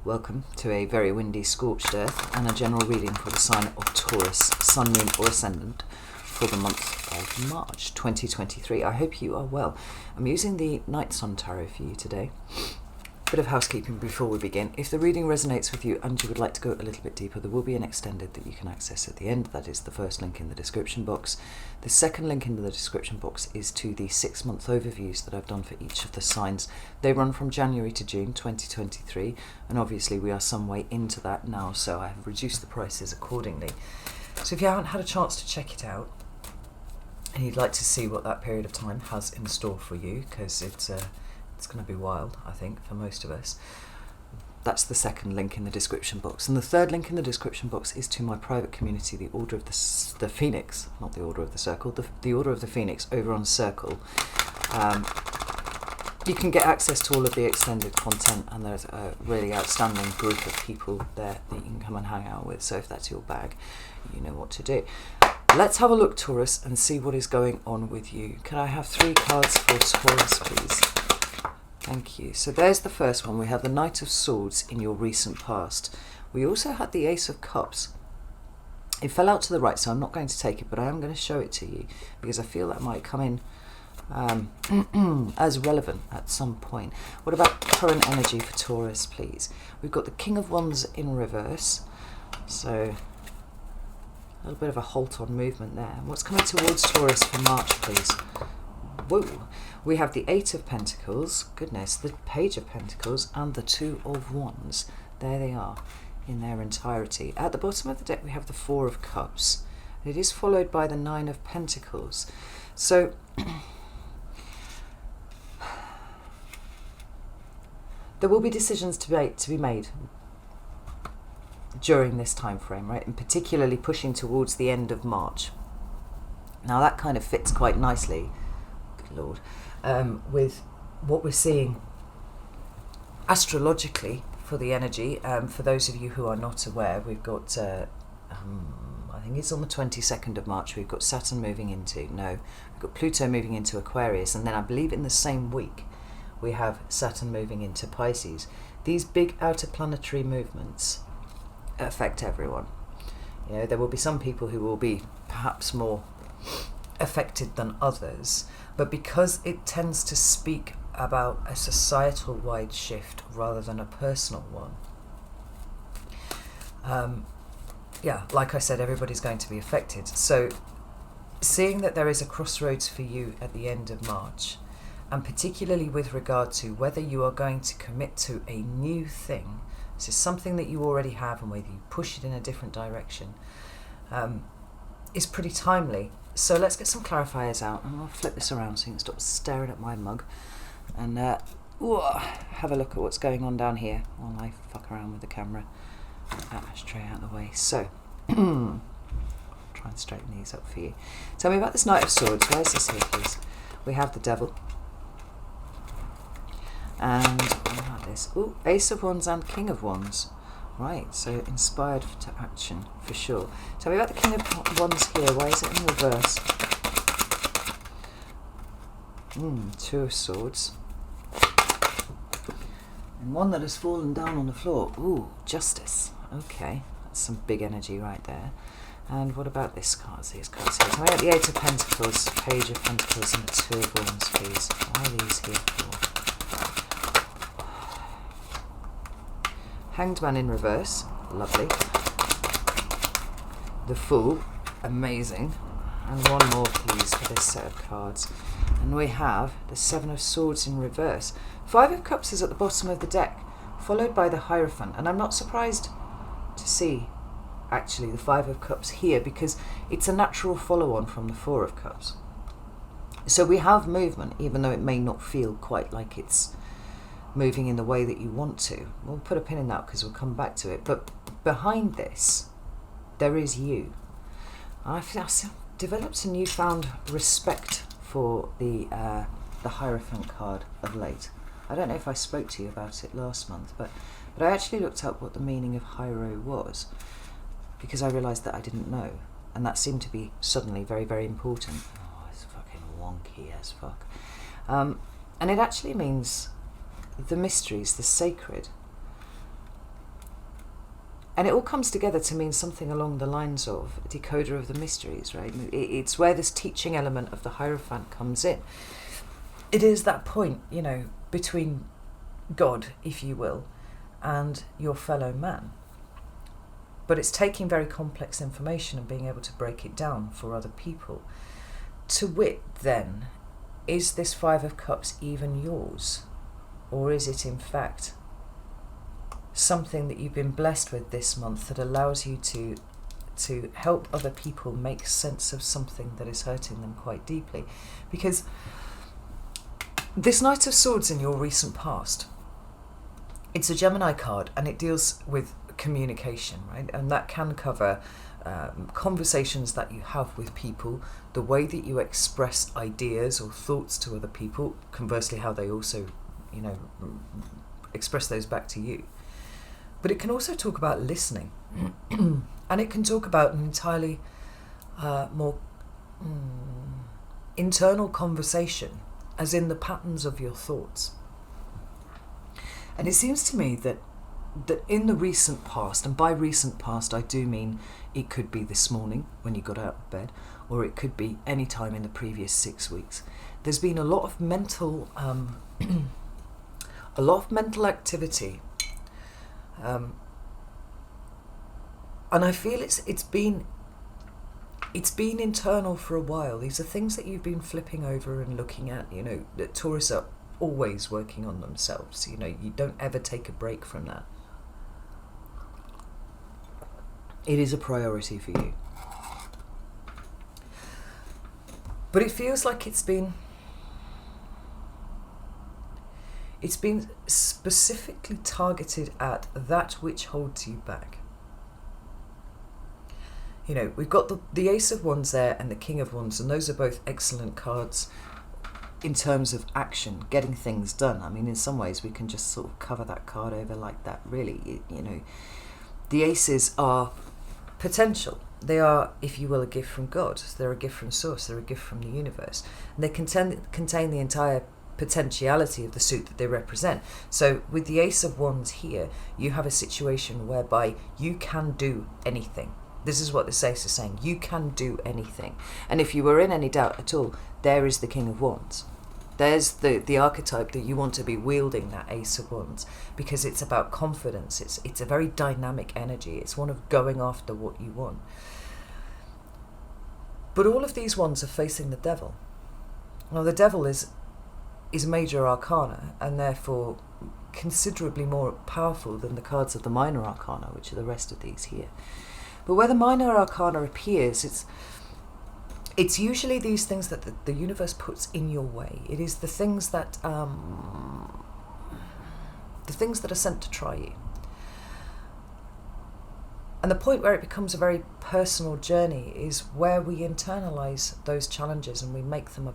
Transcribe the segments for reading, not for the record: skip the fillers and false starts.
Welcome to a very windy, scorched earth and a general reading for the sign of Taurus, Sun, Moon or Ascendant for the month of March 2023. I hope you are well. I'm using the Night Sun Tarot for you today. Bit of housekeeping before we begin. If the reading resonates with you and you would like to go a little bit deeper, there will be an extended that you can access at the end. That is the first link in the description box. The second link in the description box is to the 6-month overviews that I've done for each of the signs. They run from January to June 2023, and obviously we are some way into that now, so I have reduced the prices accordingly. So if you haven't had a chance to check it out, and you'd like to see what that period of time has in store for you, because it's going to be wild, I think, for most of us. That's the second link in the description box. And the third link in the description box is to my private community, the Order of the Phoenix, not the Order of the Circle, the Order of the Phoenix over on Circle. You can get access to all of the extended content, and there's a really outstanding group of people there that you can come and hang out with. So if that's your bag, you know what to do. Let's have a look, Taurus, and see what is going on with you. Can I have 3 cards for Taurus, please? Thank you. So there's the first one. We have the Knight of Swords in your recent past. We also had the Ace of Cups. It fell out to the right, so I'm not going to take it, but I am going to show it to you because I feel that might come in as relevant at some point. What about current energy for Taurus, please? We've got the King of Wands in reverse. So a little bit of a halt on movement there. What's coming towards Taurus for March, please? Whoa. We have the 8 of Pentacles, goodness, the Page of Pentacles, and the 2 of Wands. There they are in their entirety. At the bottom of the deck, we have the 4 of Cups. It is followed by the 9 of Pentacles. So, there will be decisions to be made during this time frame, right? And particularly pushing towards the end of March. Now, that kind of fits quite nicely, good Lord, with what we're seeing astrologically for the energy. For those of you who are not aware, we've got, I think it's on the 22nd of March, we've got Saturn moving into, we've got Pluto moving into Aquarius, and then I believe in the same week we have Saturn moving into Pisces. These big outer planetary movements affect everyone. You know, there will be some people who will be perhaps more affected than others, but because it tends to speak about a societal wide shift rather than a personal one, like I said, everybody's going to be affected. So seeing that there is a crossroads for you at the end of March, and particularly with regard to whether you are going to commit to a new thing, this is something that you already have, and whether you push it in a different direction, is pretty timely. So let's get some clarifiers out, and I'll flip this around so you can stop staring at my mug and have a look at what's going on down here while I fuck around with the camera. Ashtray out of the way. So, try and straighten these up for you. Tell me about this Knight of Swords. Why is this here, please? We have the Devil. And what about this? Ooh, Ace of Wands and King of Wands. Right, so inspired to action, for sure. Tell me about the King of Wands here. Why is it in reverse? 2 of Swords. And one that has fallen down on the floor. Ooh, Justice. Okay, that's some big energy right there. And what about this card? These cards here. Tell me about the 8 of Pentacles, Page of Pentacles, and the 2 of Wands, please. Why are these here for? Hanged Man in reverse, lovely. The Fool, amazing. And one more, please, for this set of cards. And we have the 7 of Swords in reverse. 5 of Cups is at the bottom of the deck, followed by the Hierophant. And I'm not surprised to see, actually, the 5 of Cups here, because it's a natural follow-on from the 4 of Cups. So we have movement, even though it may not feel quite like it's moving in the way that you want to. We'll put a pin in that because we'll come back to it. But behind this, there is you. I've developed a newfound respect for the Hierophant card of late. I don't know if I spoke to you about it last month, but I actually looked up what the meaning of Hiero was, because I realised that I didn't know, and that seemed to be suddenly very, very important. Oh, it's fucking wonky as fuck. And it actually means the mysteries, the sacred. And it all comes together to mean something along the lines of a decoder of the mysteries, right? It's where this teaching element of the Hierophant comes in. It is that point, between God, if you will, and your fellow man. But it's taking very complex information and being able to break it down for other people. To wit, then, is this Five of Cups even yours? Or is it, in fact, something that you've been blessed with this month that allows you to help other people make sense of something that is hurting them quite deeply? Because this Knight of Swords in your recent past, it's a Gemini card, and it deals with communication, right? And that can cover conversations that you have with people, the way that you express ideas or thoughts to other people, conversely how they also, express those back to you. But it can also talk about listening, and it can talk about an entirely more internal conversation, as in the patterns of your thoughts. And it seems to me that in the recent past, and by recent past I do mean it could be this morning when you got out of bed, or it could be any time in the previous 6 weeks, there's been a lot of mental activity, and I feel it's been internal for a while. These are things that you've been flipping over and looking at. That Taurus are always working on themselves. You don't ever take a break from that. It is a priority for you. But it feels like it's been specifically targeted at that which holds you back. We've got the Ace of Wands there and the King of Wands, and those are both excellent cards in terms of action, getting things done. I mean, in some ways we can just sort of cover that card over like that, really. The aces are potential. They are, if you will, a gift from God. They're a gift from Source. They're a gift from the universe. And they contain the entire potentiality of the suit that they represent. So with the Ace of Wands here, you have a situation whereby you can do anything. This is what this ace is saying. You can do anything. And if you were in any doubt at all, there is the King of Wands. There's the archetype that you want to be wielding, that Ace of Wands, because it's about confidence. It's a very dynamic energy. It's one of going after what you want. But all of these wands are facing the devil. Now, the devil is major arcana, and therefore considerably more powerful than the cards of the minor arcana, which are the rest of these here. But where the minor arcana appears, it's usually these things that the universe puts in your way. It is the things that are sent to try you. And the point where it becomes a very personal journey is where we internalize those challenges and we make them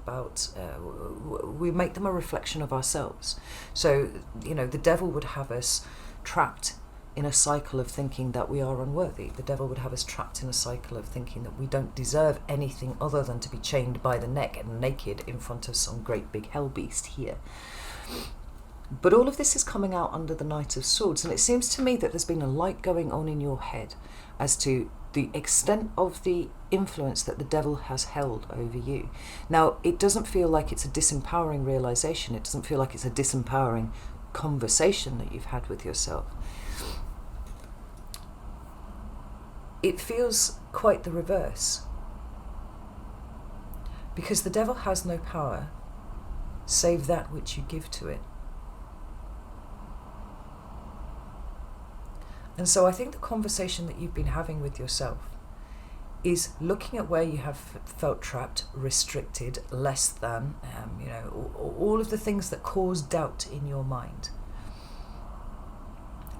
a reflection of ourselves. So, the devil would have us trapped in a cycle of thinking that we are unworthy. The devil would have us trapped in a cycle of thinking that we don't deserve anything other than to be chained by the neck and naked in front of some great big hell beast here. But all of this is coming out under the Knight of Swords, and it seems to me that there's been a light going on in your head as to the extent of the influence that the devil has held over you. Now, it doesn't feel like it's a disempowering realization. It doesn't feel like it's a disempowering conversation that you've had with yourself. It feels quite the reverse. Because the devil has no power save that which you give to it. And so I think the conversation that you've been having with yourself is looking at where you have felt trapped, restricted, less than, all of the things that cause doubt in your mind.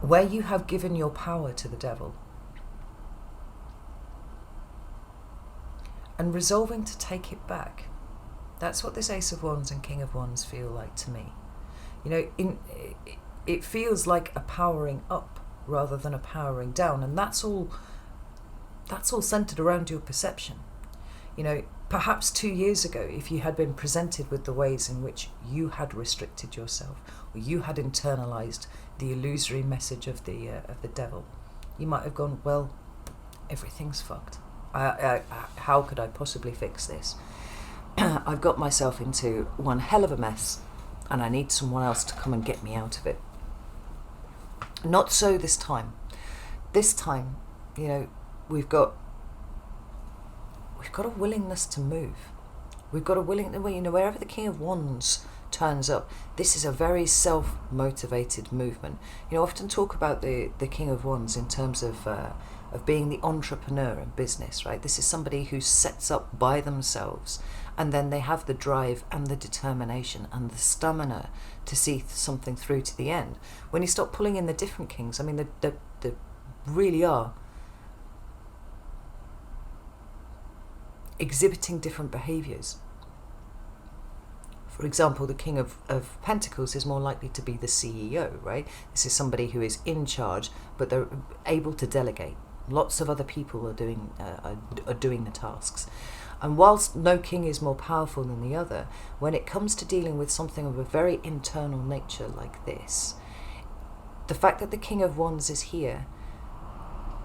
Where you have given your power to the devil. And resolving to take it back. That's what this Ace of Wands and King of Wands feel like to me. It feels like a powering up rather than a powering down, and that's all centered around your perception. Perhaps 2 years ago, if you had been presented with the ways in which you had restricted yourself, or you had internalized the illusory message of the devil, you might have gone, well, everything's fucked. How could I possibly fix this? I've got myself into one hell of a mess, and I need someone else to come and get me out of it. Not so this time. This time, you know, we've got a willingness to move. We've got a willingness, you know, wherever the King of Wands turns up, this is a very self-motivated movement. You know, I often talk about the King of Wands in terms of being the entrepreneur in business, right? This is somebody who sets up by themselves, and then they have the drive and the determination and the stamina to see something through to the end. When you start pulling in the different kings, I mean, they really are exhibiting different behaviours. For example, the King of Pentacles is more likely to be the CEO, right? This is somebody who is in charge, but they're able to delegate. Lots of other people are doing the tasks. And whilst no king is more powerful than the other, when it comes to dealing with something of a very internal nature like this, the fact that the King of Wands is here,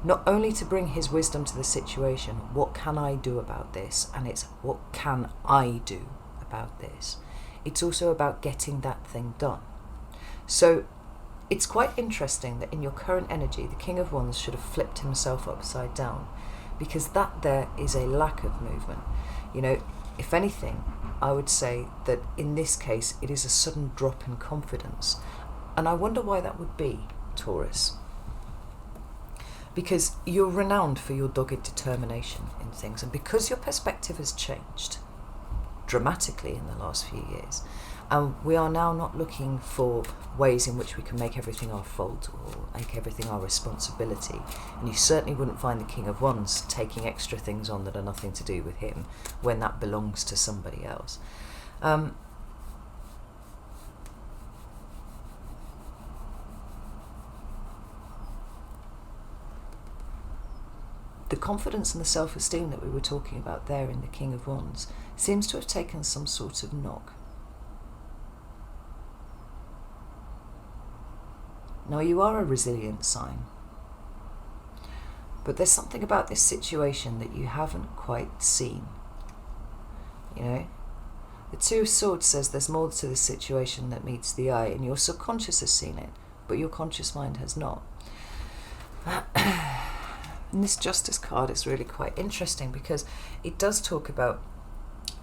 not only to bring his wisdom to the situation, what can I do about this? And it's what can I do about this? It's also about getting that thing done. So it's quite interesting that in your current energy, the King of Wands should have flipped himself upside down, because that there is a lack of movement. You know, if anything, I would say that in this case, it is a sudden drop in confidence. And I wonder why that would be, Taurus. Because you're renowned for your dogged determination in things, and because your perspective has changed dramatically in the last few years, and we are now not looking for ways in which we can make everything our fault or make everything our responsibility. And you certainly wouldn't find the King of Wands taking extra things on that are nothing to do with him when that belongs to somebody else. The confidence and the self-esteem that we were talking about there in the King of Wands seems to have taken some sort of knock. Now, you are a resilient sign, but there's something about this situation that you haven't quite seen. You know, the Two of Swords says there's more to the situation that meets the eye, and your subconscious has seen it, but your conscious mind has not. And this Justice card is really quite interesting because it does talk about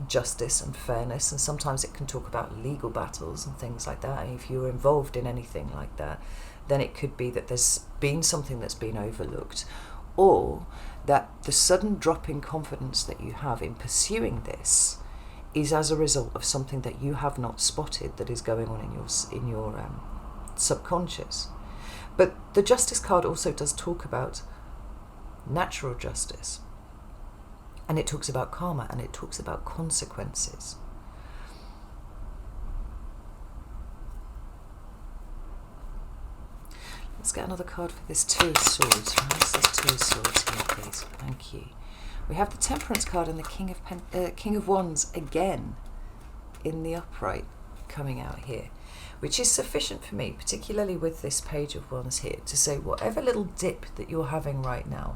justice and fairness, and sometimes it can talk about legal battles and things like that. And if you're involved in anything like that, then it could be that there's been something that's been overlooked, or that the sudden drop in confidence that you have in pursuing this is as a result of something that you have not spotted that is going on in your subconscious. But the Justice card also does talk about natural justice, and it talks about karma, and it talks about consequences. Let's get another card for this Two of Swords. What's this Two of Swords here, please? Thank you. We have the Temperance card and the King of Wands again in the upright coming out here, which is sufficient for me, particularly with this Page of Wands here, to say whatever little dip that you're having right now,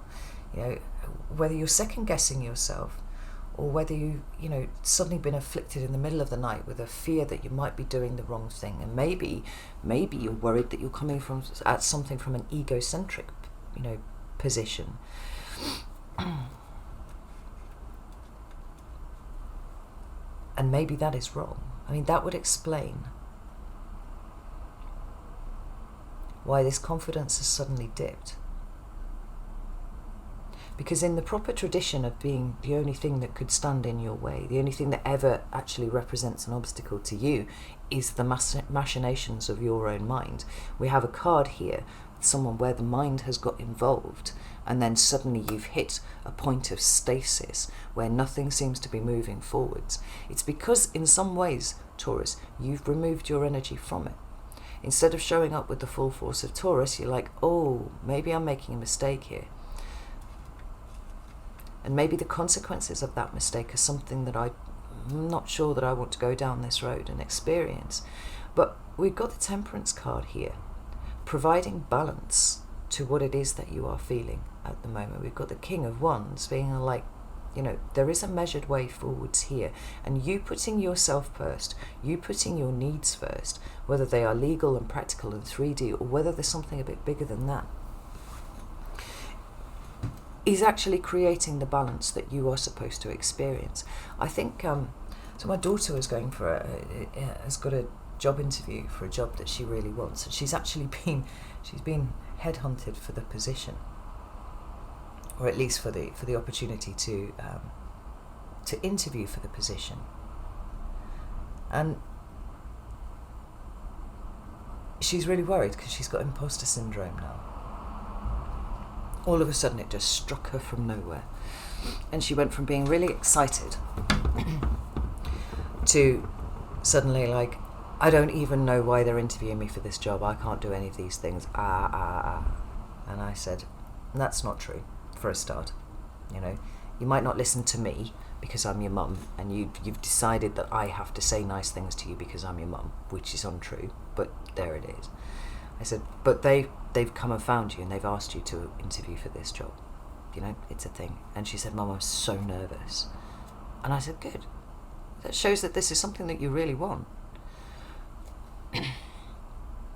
you know, whether you're second guessing yourself, or whether you suddenly been afflicted in the middle of the night with a fear that you might be doing the wrong thing, and maybe you're worried that you're coming at something from an egocentric, position. And maybe that is wrong. I mean, that would explain why this confidence has suddenly dipped. Because in the proper tradition of being the only thing that could stand in your way, the only thing that ever actually represents an obstacle to you is the machinations of your own mind. We have a card here, someone where the mind has got involved, and then suddenly you've hit a point of stasis where nothing seems to be moving forwards. It's because in some ways, Taurus, you've removed your energy from it. Instead of showing up with the full force of Taurus, you're like, oh, maybe I'm making a mistake here. And maybe the consequences of that mistake are something that I'm not sure that I want to go down this road and experience. But we've got the Temperance card here, providing balance to what it is that you are feeling at the moment. We've got the King of Wands being like, there is a measured way forwards here, and you putting yourself first, you putting your needs first, whether they are legal and practical and 3D, or whether there's something a bit bigger than that, is actually creating the balance that you are supposed to experience. I think, so my daughter was going for has got a job interview for a job that she really wants, and she's been headhunted for the position, or at least for the opportunity to interview for the position. And she's really worried because she's got imposter syndrome now. All of a sudden it just struck her from nowhere, and she went from being really excited to suddenly like, I don't even know why they're interviewing me for this job. I can't do any of these things. And I said, that's not true, for a start. You might not listen to me because I'm your mum, and you've decided that I have to say nice things to you because I'm your mum, which is untrue, but there it is. I said, but they've come and found you, and they've asked you to interview for this job. It's a thing. And she said, Mum, I'm so nervous. And I said, good. That shows that this is something that you really want.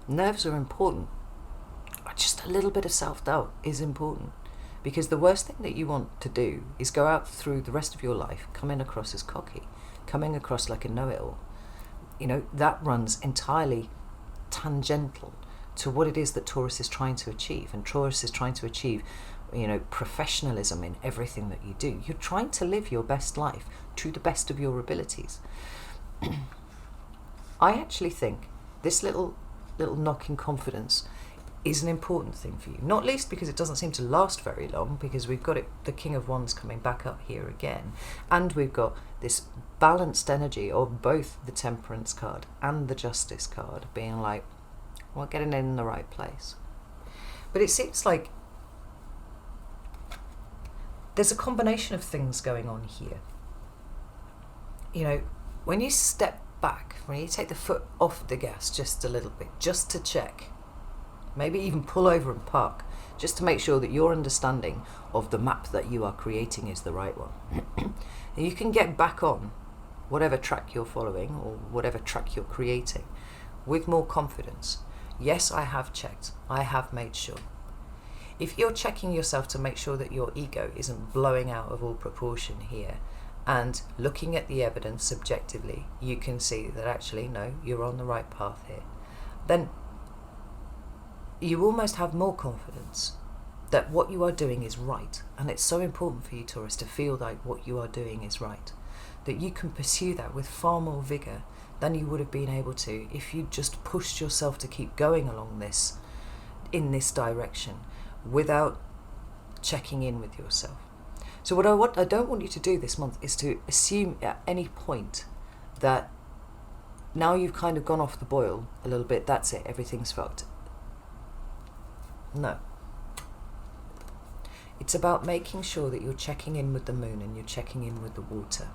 Nerves are important. Just a little bit of self-doubt is important, because the worst thing that you want to do is go out through the rest of your life coming across as cocky, coming across like a know-it-all. That runs entirely tangential to what it is that Taurus is trying to achieve. And Taurus is trying to achieve, professionalism in everything that you do. You're trying to live your best life to the best of your abilities. I actually think this little knock in confidence is an important thing for you, not least because it doesn't seem to last very long, because we've got the King of Wands coming back up here again, and we've got this balanced energy of both the Temperance card and the Justice card being like, well, getting in the right place. But it seems like there's a combination of things going on here. When you step back, when you take the foot off the gas just a little bit, just to check, maybe even pull over and park, just to make sure that your understanding of the map that you are creating is the right one. And you can get back on whatever track you're following or whatever track you're creating with more confidence. Yes, I have checked. I have made sure. If you're checking yourself to make sure that your ego isn't blowing out of all proportion here, and looking at the evidence subjectively, you can see that actually, no, you're on the right path here, then you almost have more confidence that what you are doing is right. And it's so important for you, Taurus, to feel like what you are doing is right, that you can pursue that with far more vigour than you would have been able to if you just pushed yourself to keep going along this, in this direction, without checking in with yourself. So what I don't want you to do this month is to assume at any point that now you've kind of gone off the boil a little bit, that's it, everything's fucked. No. It's about making sure that you're checking in with the moon and you're checking in with the water.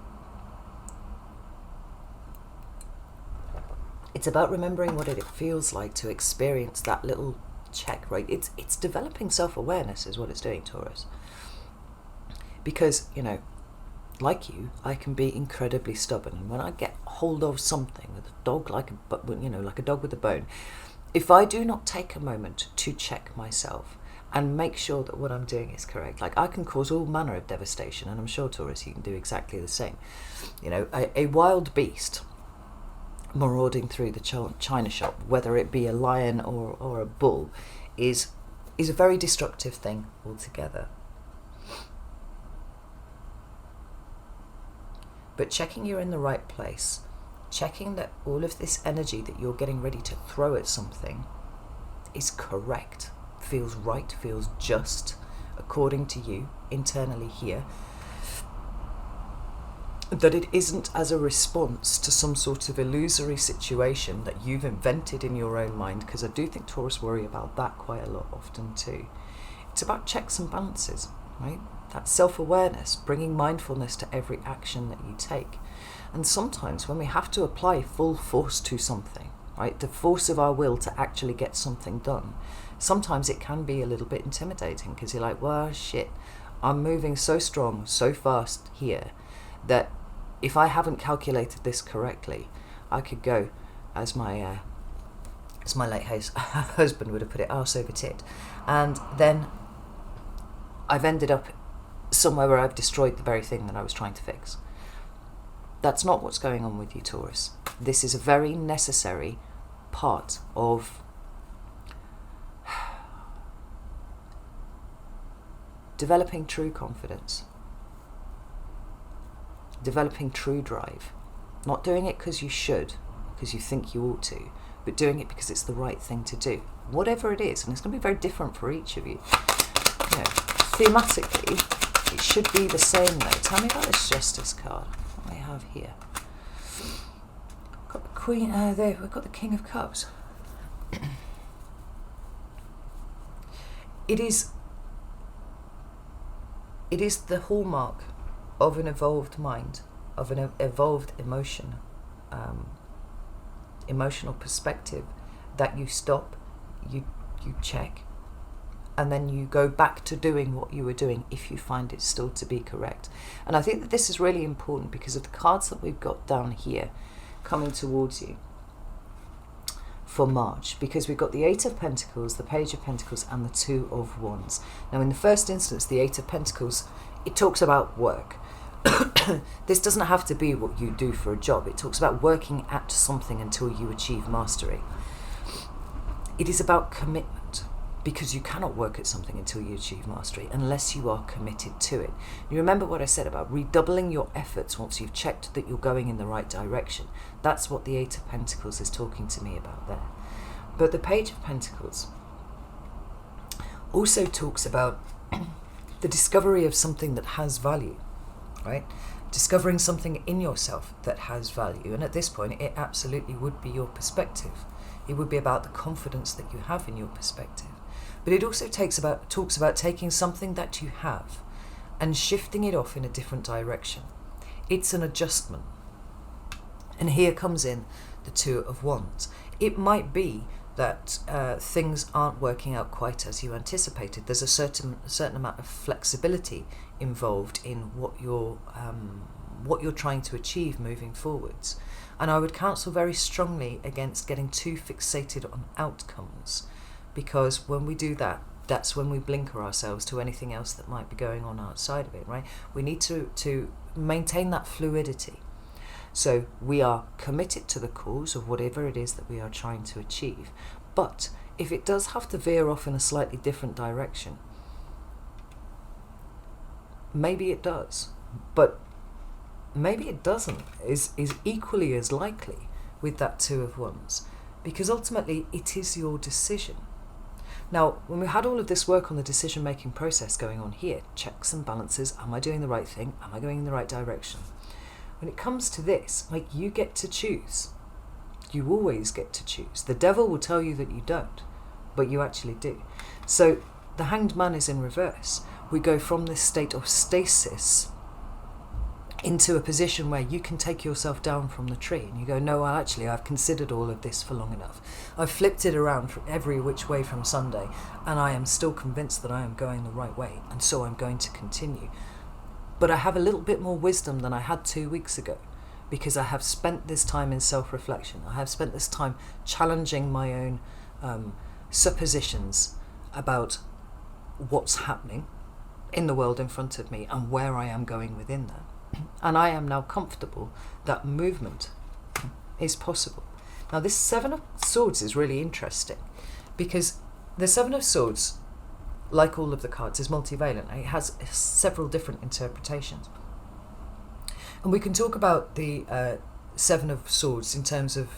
It's about remembering what it feels like to experience that little check, right? It's developing self-awareness is what it's doing, Taurus. Because, like you, I can be incredibly stubborn. And when I get hold of something with a dog, like a dog with a bone, if I do not take a moment to check myself and make sure that what I'm doing is correct, like I can cause all manner of devastation, and I'm sure, Taurus, you can do exactly the same. A wild beast marauding through the china shop, whether it be a lion or a bull, is a very destructive thing altogether. But checking you're in the right place, checking that all of this energy that you're getting ready to throw at something is correct, feels right, feels just, according to you, internally here, that it isn't as a response to some sort of illusory situation that you've invented in your own mind, because I do think Taurus worry about that quite a lot often too. It's about checks and balances, right? That self-awareness, bringing mindfulness to every action that you take. And sometimes when we have to apply full force to something, right, the force of our will to actually get something done, sometimes it can be a little bit intimidating, because you're like, well, shit, I'm moving so strong, so fast here, that if I haven't calculated this correctly, I could go, as my late husband would have put it, arse over tit. And then I've ended up somewhere where I've destroyed the very thing that I was trying to fix. That's not what's going on with you, Taurus. This is a very necessary part of developing true confidence, developing true drive, not doing it because you should, because you think you ought to, but doing it because it's the right thing to do, whatever it is. And it's going to be very different for each of you. You know, thematically, it should be the same though. Tell me about this Justice card. What do we have here? We've got the Queen, there, we've got the King of Cups. It is the hallmark of an evolved mind, of an evolved emotional perspective, that you stop, you check, and then you go back to doing what you were doing if you find it still to be correct. And I think that this is really important because of the cards that we've got down here coming towards you for March, because we've got the Eight of Pentacles, the Page of Pentacles, and the Two of Wands. Now, in the first instance, the Eight of Pentacles, it talks about work. This doesn't have to be what you do for a job. It talks about working at something until you achieve mastery. It is about commitment, because you cannot work at something until you achieve mastery unless you are committed to it. You remember what I said about redoubling your efforts once you've checked that you're going in the right direction. That's what the Eight of Pentacles is talking to me about there. But the Page of Pentacles also talks about the discovery of something that has value, right? Discovering something in yourself that has value. And at this point, it absolutely would be your perspective. It would be about the confidence that you have in your perspective. But it also talks about taking something that you have and shifting it off in a different direction. It's an adjustment. And here comes in the Two of Wands. It might be that things aren't working out quite as you anticipated. There's a certain amount of flexibility involved in what you're trying to achieve moving forwards. And I would counsel very strongly against getting too fixated on outcomes, because when we do that, that's when we blinker ourselves to anything else that might be going on outside of it, right? We need to maintain that fluidity. So we are committed to the cause of whatever it is that we are trying to achieve. But if it does have to veer off in a slightly different direction, maybe it does, but maybe it doesn't, is equally as likely with that Two of Wands, because ultimately it is your decision. Now, when we had all of this work on the decision-making process going on here, checks and balances, am I doing the right thing? Am I going in the right direction? When it comes to this, like, you get to choose. You always get to choose. The devil will tell you that you don't, but you actually do. So the Hanged Man is in reverse. We go from this state of stasis into a position where you can take yourself down from the tree and you go, no, well, actually, I've considered all of this for long enough. I've flipped it around from every which way from Sunday, and I am still convinced that I am going the right way, and so I'm going to continue. But I have a little bit more wisdom than I had 2 weeks ago, because I have spent this time in self-reflection. I have spent this time challenging my own suppositions about what's happening in the world in front of me and where I am going within that. And I am now comfortable that movement is possible. Now, this Seven of Swords is really interesting, because the Seven of Swords, like all of the cards, is multivalent. It has several different interpretations. And we can talk about the Seven of Swords in terms of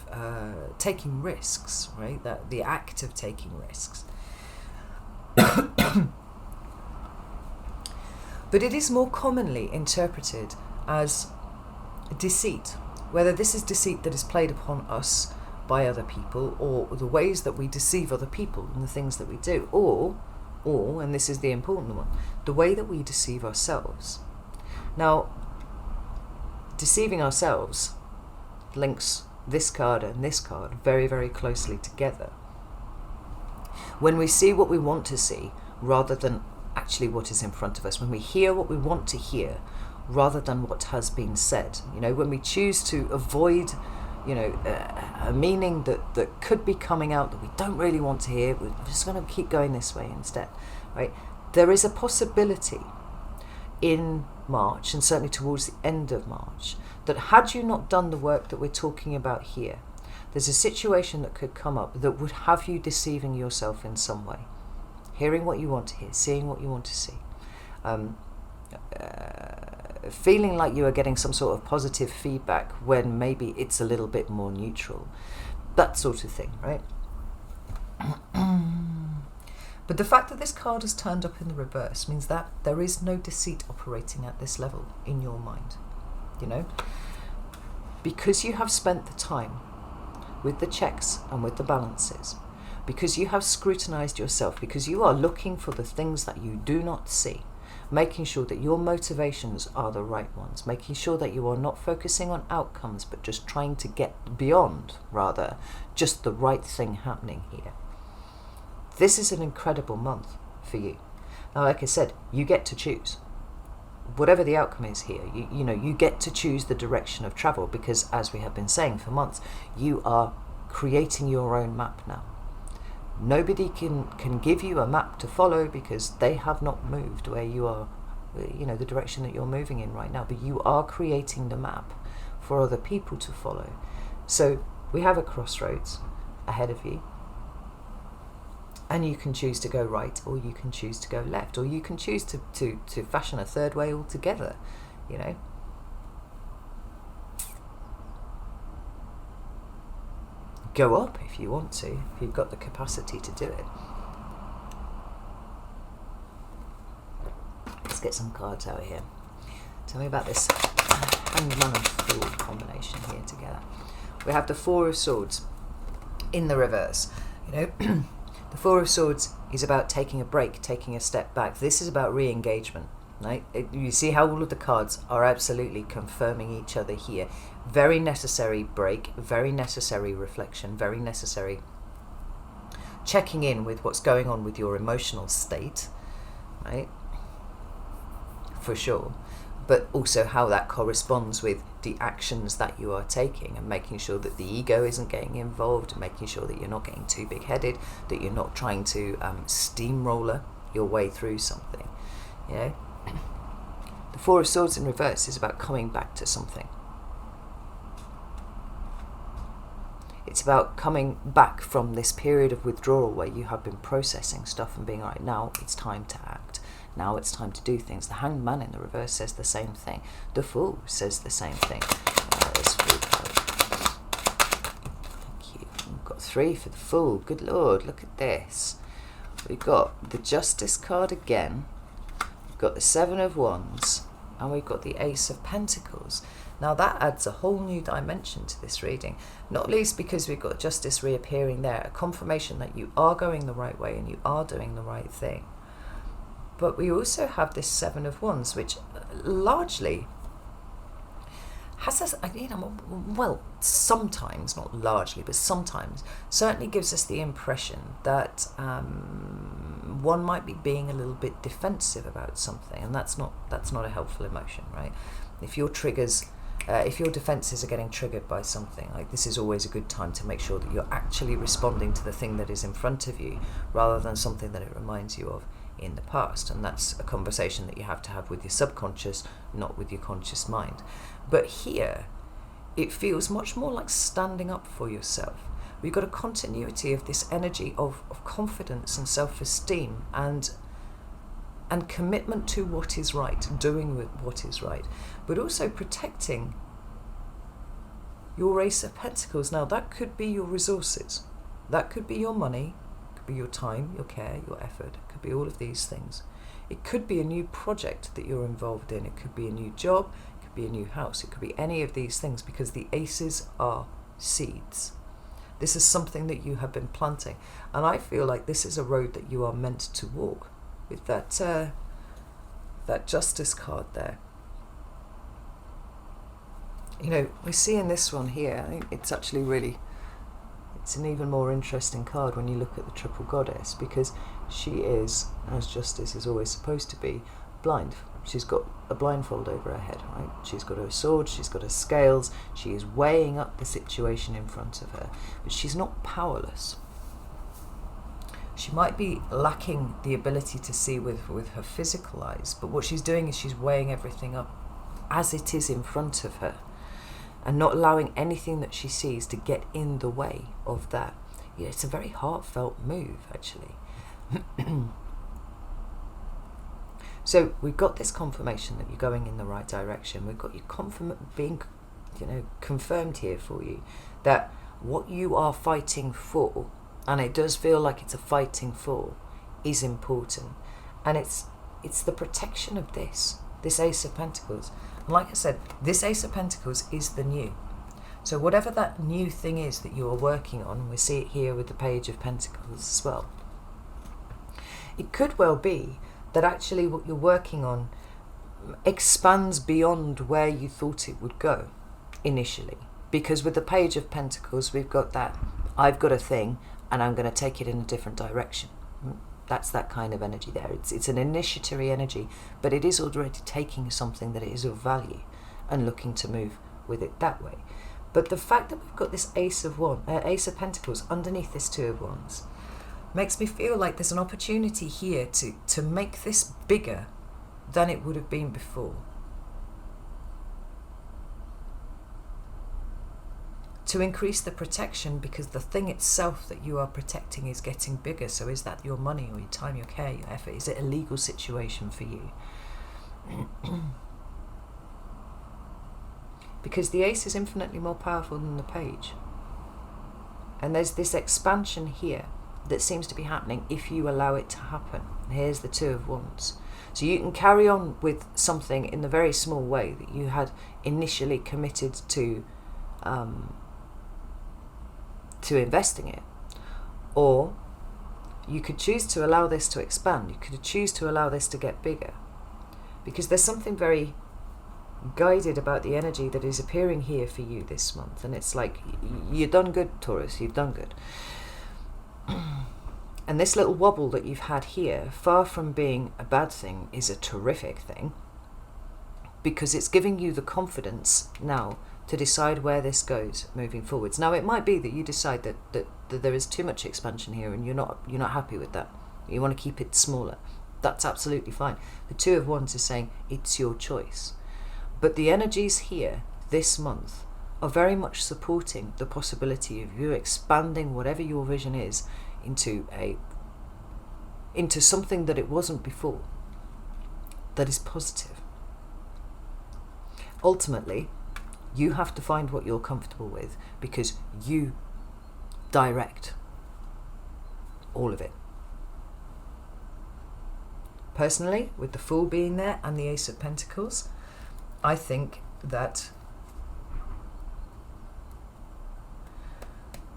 taking risks, right? That the act of taking risks. But it is more commonly interpreted as deceit, whether this is deceit that is played upon us by other people, or the ways that we deceive other people and the things that we do, or, and this is the important one, the way that we deceive ourselves. Now, deceiving ourselves links this card and this card very, very closely together. When we see what we want to see rather than actually what is in front of us, when we hear what we want to hear rather than what has been said, when we choose to avoid a meaning that could be coming out that we don't really want to hear, we're just going to keep going this way instead, right? There is a possibility in March, and certainly towards the end of March, that had you not done the work that we're talking about here, there's a situation that could come up that would have you deceiving yourself in some way. Hearing what you want to hear, seeing what you want to see. Feeling like you are getting some sort of positive feedback when maybe it's a little bit more neutral. That sort of thing, right? But the fact that this card has turned up in the reverse means that there is no deceit operating at this level in your mind. Because you have spent the time with the checks and with the balances, because you have scrutinized yourself, because you are looking for the things that you do not see, making sure that your motivations are the right ones, making sure that you are not focusing on outcomes but just trying to get beyond, rather, just the right thing happening here. This is an incredible month for you. Now, like I said, you get to choose. Whatever the outcome is here, you get to choose the direction of travel, because, as we have been saying for months, you are creating your own map now. Nobody can give you a map to follow because they have not moved where you are, the direction that you're moving in right now, but you are creating the map for other people to follow. So we have a crossroads ahead of you, and you can choose to go right, or you can choose to go left, or you can choose to fashion a third way altogether, Go up if you want to, if you've got the capacity to do it. Let's get some cards out here. Tell me about this Hangman and Fool combination here together. We have the Four of Swords in the reverse. The Four of Swords is about taking a break, taking a step back. This is about re-engagement. Right? You see how all of the cards are absolutely confirming each other here. Very necessary break, very necessary reflection, very necessary checking in with what's going on with your emotional state, right? For sure. But also how that corresponds with the actions that you are taking, and making sure that the ego isn't getting involved, making sure that you're not getting too big-headed, that you're not trying to steamroller your way through something, The Four of Swords in reverse is about coming back to something. It's about coming back from this period of withdrawal where you have been processing stuff and being, all right, now it's time to act. Now it's time to do things. The Hanged Man in the reverse says the same thing. The Fool says the same thing. There's Fool card. Thank you. We've got 3 for the Fool. Good Lord, look at this. We've got the Justice card again. We've got the 7 of Wands. And we've got the Ace of Pentacles. Now that adds a whole new dimension to this reading, not least because we've got Justice reappearing there, a confirmation that you are going the right way and you are doing the right thing. But we also have this 7 of Wands, which largely has us, well, sometimes, not largely, but sometimes, certainly gives us the impression that one might be being a little bit defensive about something, and that's not a helpful emotion, right? If your defenses are getting triggered by something, like, this is always a good time to make sure that you're actually responding to the thing that is in front of you, rather than something that it reminds you of in the past. And that's a conversation that you have to have with your subconscious, not with your conscious mind. But here, it feels much more like standing up for yourself. We've got a continuity of this energy of confidence and self-esteem and commitment to what is right, doing what is right, but also protecting your Ace of Pentacles. Now, that could be your resources. That could be your money, it could be your time, your care, your effort. It could be all of these things. It could be a new project that you're involved in. It could be a new job. It could be a new house. It could be any of these things, because the aces are seeds. This is something that you have been planting. And I feel like this is a road that you are meant to walk, with that Justice card there. We see in this one here, I think it's actually really it's an even more interesting card when you look at the triple goddess, because she is, as justice is always supposed to be, blind. She's got a blindfold over her head, right? She's got her sword, she's got her scales, she is weighing up the situation in front of her, but she's not powerless. She might be lacking the ability to see with her physical eyes, but what she's doing is she's weighing everything up as it is in front of her, and not allowing anything that she sees to get in the way of that. Yeah, it's a very heartfelt move, actually. So we've got this confirmation that you're going in the right direction. We've got you being, confirmed here for you that what you are fighting for, and it does feel like it's a fighting for, is important. And it's the protection of this Ace of Pentacles. And like I said, this Ace of Pentacles is the new. So whatever that new thing is that you are working on, we see it here with the Page of Pentacles as well. It could well be that actually what you're working on expands beyond where you thought it would go initially. Because with the Page of Pentacles, we've got that, I've got a thing and I'm going to take it in a different direction. That's that kind of energy there. It's an initiatory energy, but it is already taking something that is of value and looking to move with it that way. But the fact that we've got this Ace of Pentacles underneath this Two of Wands makes me feel like there's an opportunity here to make this bigger than it would have been before. To increase the protection, because the thing itself that you are protecting is getting bigger. So is that your money or your time, your care, your effort? Is it a legal situation for you? Because the Ace is infinitely more powerful than the Page. And there's this expansion here that seems to be happening if you allow it to happen. And here's the Two of Wands. So you can carry on with something in the very small way that you had initially committed to investing it, or you could choose to allow this to expand. You could choose to allow this to get bigger, because there's something very guided about the energy that is appearing here for you this month, and it's like, you've done good, Taurus, you've done good. And this little wobble that you've had here, far from being a bad thing, is a terrific thing, because it's giving you the confidence now to decide where this goes moving forwards. Now, it might be that you decide that there is too much expansion here and you're not happy with that. You want to keep it smaller. That's absolutely fine. The Two of Wands is saying it's your choice. But the energies here this month are very much supporting the possibility of you expanding whatever your vision is into something that it wasn't before, that is positive. Ultimately, you have to find what you're comfortable with, because you direct all of it. Personally, with the Fool being there and the Ace of Pentacles, I think that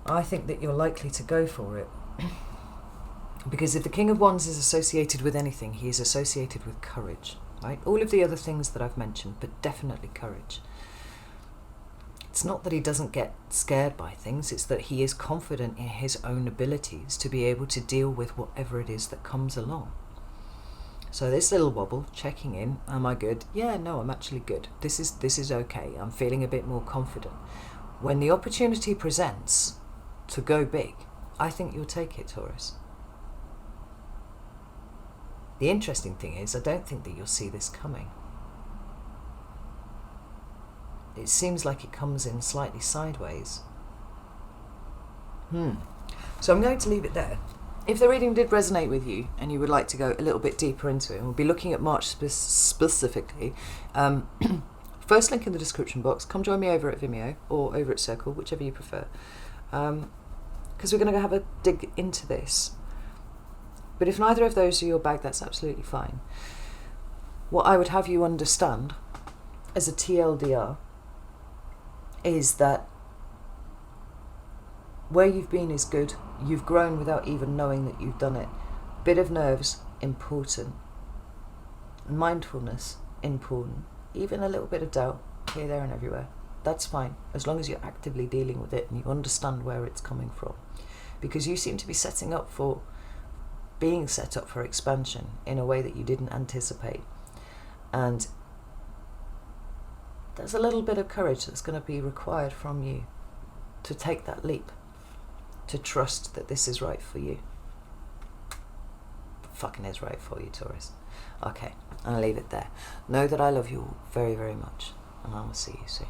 you're likely to go for it. Because if the King of Wands is associated with anything, he is associated with courage, right? All of the other things that I've mentioned, but definitely courage. It's not that he doesn't get scared by things, it's that he is confident in his own abilities to be able to deal with whatever it is that comes along. So this little wobble, checking in, am I good? Yeah, no, I'm actually good. This is okay. I'm feeling a bit more confident. When the opportunity presents to go big, I think you'll take it, Taurus. The interesting thing is, I don't think that you'll see this coming. It seems like it comes in slightly sideways. So I'm going to leave it there. If the reading did resonate with you and you would like to go a little bit deeper into it, and we'll be looking at March specifically, first link in the description box. Come join me over at Vimeo or over at Circle, whichever you prefer, because we're going to have a dig into this. But if neither of those are your bag, that's absolutely fine. What I would have you understand as a TLDR is that where you've been is good. You've grown without even knowing that you've done it. Bit of nerves, important. Mindfulness, important. Even a little bit of doubt, here, there and everywhere. that's fine, as long as you're actively dealing with it and you understand where it's coming from. Because you seem to be being set up for expansion in a way that you didn't anticipate. And there's a little bit of courage that's going to be required from you to take that leap, to trust that this is right for you. It fucking is right for you, Taurus. Okay, I'll leave it there. Know that I love you all very, very much, and I will see you soon.